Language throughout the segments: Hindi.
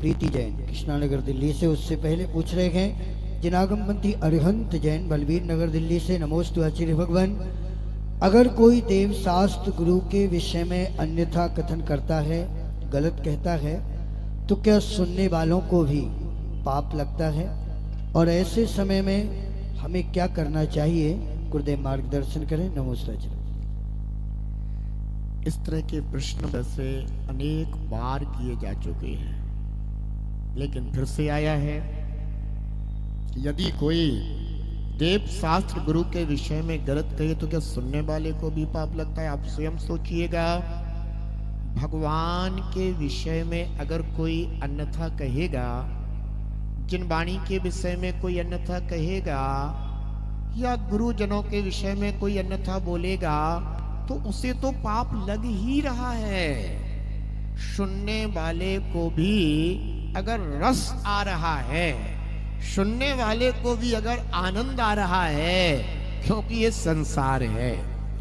प्रीति जैन कृष्णानगर दिल्ली से। उससे पहले पूछ रहे हैं जिनागमपंथी अरिहंत जैन बलबीर नगर दिल्ली से। नमोस्तु आचार्य भगवान। अगर कोई देव शास्त्र गुरु के विषय में अन्यथा कथन करता है, गलत कहता है, तो क्या सुनने वालों को भी पाप लगता है? और ऐसे समय में हमें क्या करना चाहिए? गुरुदेव मार्गदर्शन करें। नमोस्तु। इस तरह के प्रश्न वैसे अनेक बार किए जा चुके हैं, लेकिन फिर से आया है। यदि कोई देव शास्त्र गुरु के विषय में गलत कहे तो क्या सुनने वाले को भी पाप लगता है? आप स्वयं सोचिएगा। भगवान के विषय में अगर कोई अन्यथा कहेगा, जिन वाणी के विषय में कोई अन्यथा कहेगा, या गुरुजनों के विषय में कोई अन्यथा बोलेगा, तो उसे तो पाप लग ही रहा है। सुनने वाले को भी अगर रस आ रहा है, सुनने वाले को भी अगर आनंद आ रहा है, क्योंकि ये संसार है।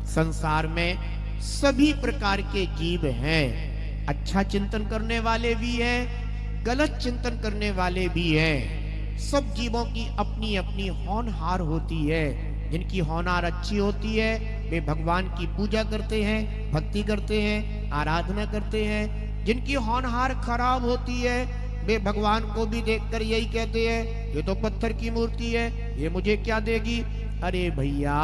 संसार में सभी प्रकार के जीव हैं। अच्छा चिंतन करने वाले भी हैं, गलत चिंतन करने वाले भी हैं। सब जीवों की अपनी अपनी होनहार होती है। जिनकी होनहार अच्छी होती है वे भगवान की पूजा करते हैं, भक्ति करते हैं, आराधना करते हैं। जिनकी होनहार खराब होती है वे भगवान को भी देखकर यही कहते हैं, ये तो पत्थर की मूर्ति है, ये मुझे क्या देगी? अरे भैया,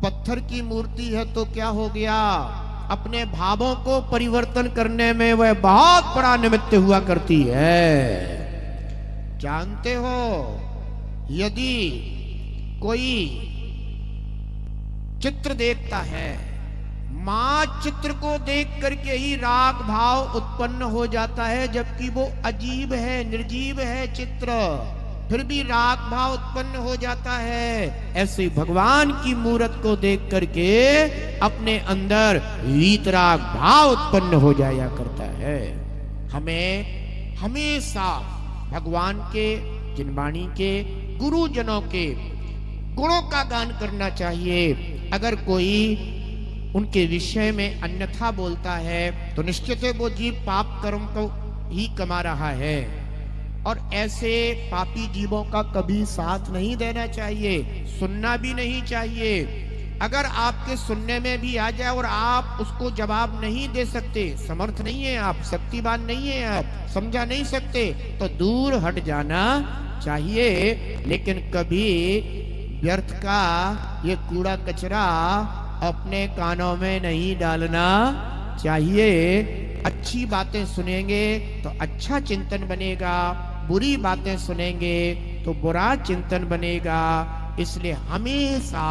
पत्थर की मूर्ति है तो क्या हो गया? अपने भावों को परिवर्तन करने में वह बहुत बड़ा निमित्त हुआ करती है। जानते हो, यदि कोई चित्र देखता है, मां चित्र को देख करके ही राग भाव उत्पन्न हो जाता है, जबकि वो अजीब है, निर्जीव है चित्र, फिर भी राग भाव उत्पन्न हो जाता है। ऐसे भगवान की मूर्त को देख करके अपने अंदर वीतराग भाव उत्पन्न हो जाया करता है। हमें हमेशा भगवान के, जिनवाणी के, गुरुजनों के गुणों का गान करना चाहिए। अगर कोई उनके विषय में अन्यथा बोलता है तो निश्चित है वो जीव पाप कर्म को ही कमा रहा है, और ऐसे पापी जीवों का कभी साथ नहीं देना चाहिए, सुनना भी नहीं चाहिए। अगर आपके सुनने में भी आ जाए और आप उसको जवाब नहीं दे सकते, समर्थ नहीं है आप, शक्तिवान नहीं है आप, समझा नहीं सकते, तो दूर हट जाना चाहिए। लेकिन कभी व्यर्थ का ये कूड़ा कचरा अपने कानों में नहीं डालना चाहिए। अच्छी बातें सुनेंगे तो अच्छा चिंतन बनेगा, बुरी बातें सुनेंगे तो बुरा चिंतन बनेगा। इसलिए हमेशा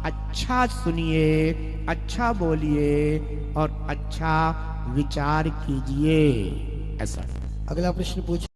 अच्छा सुनिए, अच्छा बोलिए और अच्छा विचार कीजिए। ऐसा। अगला प्रश्न पूछ